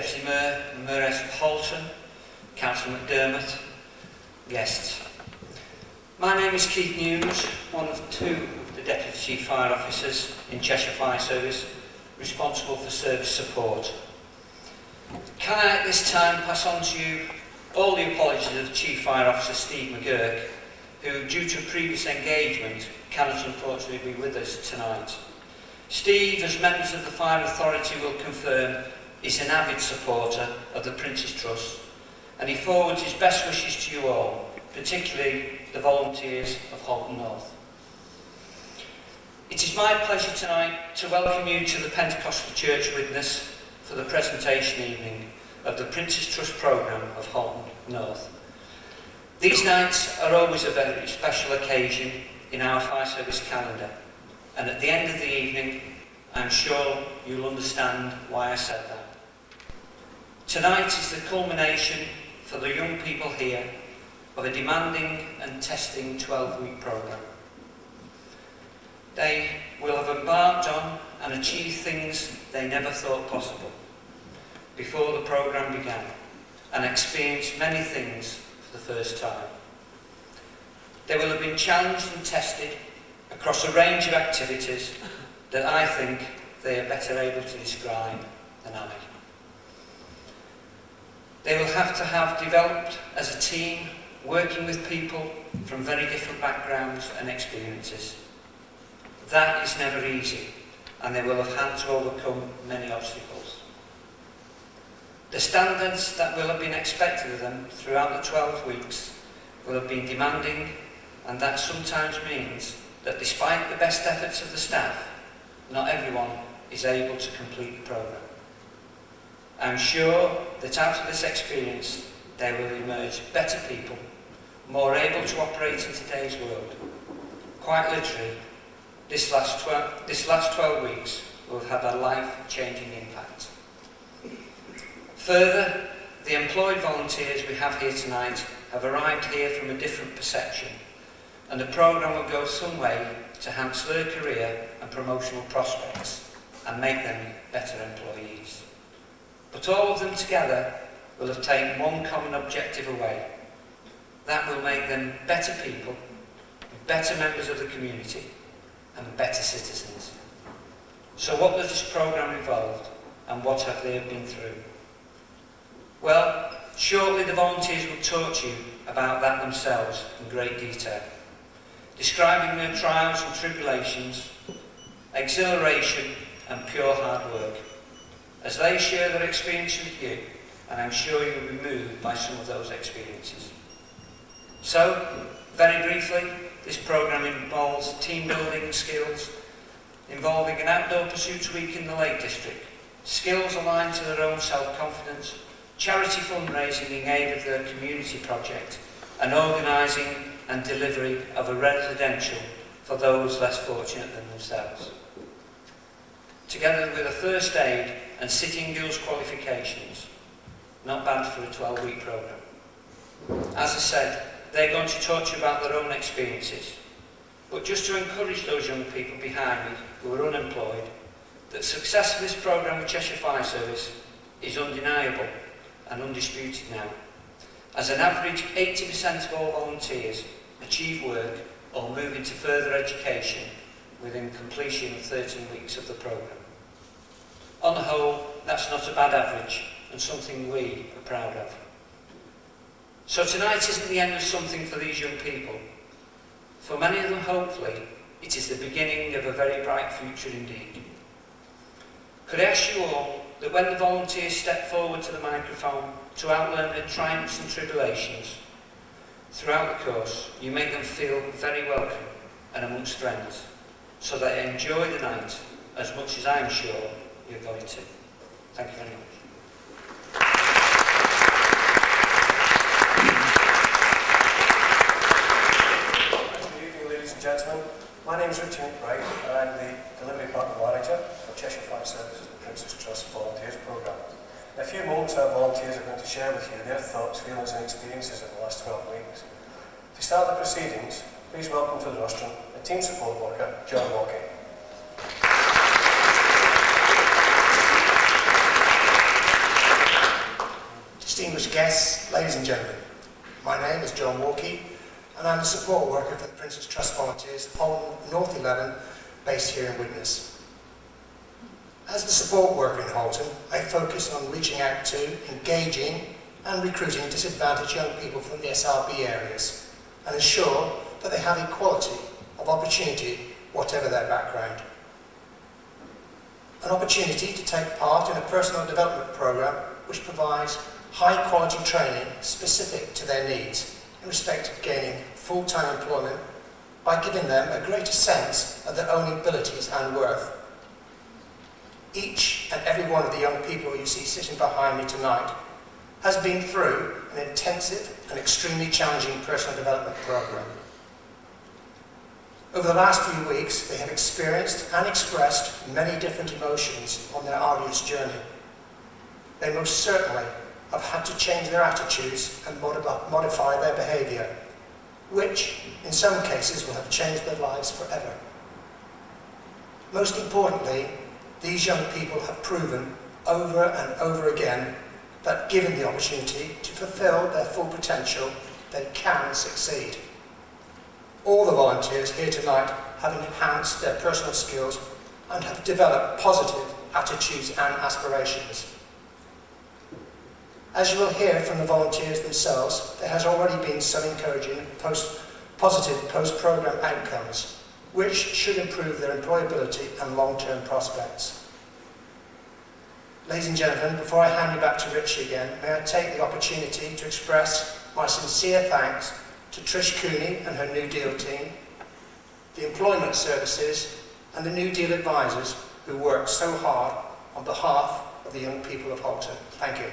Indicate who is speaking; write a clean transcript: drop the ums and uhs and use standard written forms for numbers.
Speaker 1: Deputy Mayor and Mayoress of Halton, Councillor McDermott, guests. My name is Keith News, one of two of the Deputy Chief Fire Officers in Cheshire Fire Service, responsible for service support. Can I at this time pass on to you all the apologies of Chief Fire Officer Steve McGurk, who, due to previous engagement, cannot unfortunately be with us tonight. Steve, as members of the Fire Authority will confirm, is an avid supporter of the Prince's Trust, and he forwards his best wishes to you all, particularly the volunteers of Halton North. It is my pleasure tonight to welcome you to the Pentecostal Church Widnes for the presentation evening of the Prince's Trust programme of Halton North. These nights are always a very special occasion in our fire service calendar, and at the end of the evening I'm sure you'll understand why I said that. Tonight is the culmination for the young people here of a demanding and testing 12-week programme. They will have embarked on and achieved things they never thought possible before the programme began, and experienced many things for the first time. They will have been challenged and tested across a range of activities that I think they are better able to describe than I. They will have to have developed as a team, working with people from very different backgrounds and experiences. That is never easy, and they will have had to overcome many obstacles. The standards that will have been expected of them throughout the 12 weeks will have been demanding, and that sometimes means that despite the best efforts of the staff, not everyone is able to complete the programme. I'm sure that out of this experience they will emerge better people, more able to operate in today's world. Quite literally, this last 12 weeks will have had a life-changing impact. Further, the employed volunteers we have here tonight have arrived here from a different perception, and the programme will go some way to enhance their career and promotional prospects and make them better employees. But all of them together will have taken one common objective away. That will make them better people, better members of the community, and better citizens. So what does this programme involve, and what have they been through? Well, shortly the volunteers will talk to you about that themselves in great detail, describing their trials and tribulations, exhilaration and pure hard work, as they share their experience with you, and I'm sure you'll be moved by some of those experiences. So, very briefly, this programme involves team building skills, involving an outdoor pursuits week in the Lake District, skills aligned to their own self-confidence, charity fundraising in aid of their community project, and organising and delivery of a residential for those less fortunate than themselves. Together with a first aid and sitting girls qualifications, not bad for a 12-week programme. As I said, they're going to talk to you about their own experiences, but just to encourage those young people behind me who are unemployed, that success of this programme with Cheshire Fire Service is undeniable and undisputed now. As an average, 80% of all volunteers achieve work or move into further education within completion of 13 weeks of the programme. On the whole, that's not a bad average and something we are proud of. So tonight isn't the end of something for these young people. For many of them, hopefully, it is the beginning of a very bright future indeed. Could I ask you all that when the volunteers step forward to the microphone to outline their triumphs and tribulations, throughout the course, you make them feel very welcome and amongst friends, so that they enjoy the night as much as I'm sure you're going to. Thank you very much.
Speaker 2: Good evening, ladies and gentlemen. My name is Richard McBride, and I'm the Delivery Partner Manager for Cheshire Fire Services and Prince's Trust Volunteers Programme. In a few moments, our volunteers are going to share with you their thoughts, feelings and experiences of the last 12 weeks. To start the proceedings, please welcome to the rostrum the Team Support Worker, John Walker.
Speaker 3: distinguished guests, ladies and gentlemen, my name is John Walkie and I'm the support worker for the Prince's Trust Volunteers of Halton North 11, based here in Widnes. As the support worker in Halton, I focus on reaching out to, engaging and recruiting disadvantaged young people from the SRB areas and ensure that they have equality of opportunity, whatever their background. An opportunity to take part in a personal development programme which provides high quality training specific to their needs in respect of gaining full-time employment by giving them a greater sense of their own abilities and worth. Each and every one of the young people you see sitting behind me tonight has been through an intensive and extremely challenging personal development programme. Over the last few weeks, they have experienced and expressed many different emotions on their arduous journey. They most certainly have had to change their attitudes and modify their behaviour, which, in some cases, will have changed their lives forever. Most importantly, these young people have proven over and over again that given the opportunity to fulfil their full potential, they can succeed. All the volunteers here tonight have enhanced their personal skills and have developed positive attitudes and aspirations. As you will hear from the volunteers themselves, there has already been some encouraging positive post-programme outcomes, which should improve their employability and long-term prospects. Ladies and gentlemen, before I hand you back to Richie again, may I take the opportunity to express my sincere thanks to Trish Cooney and her New Deal team, the Employment Services and the New Deal advisors who work so hard on behalf of the young people of Halton. Thank you.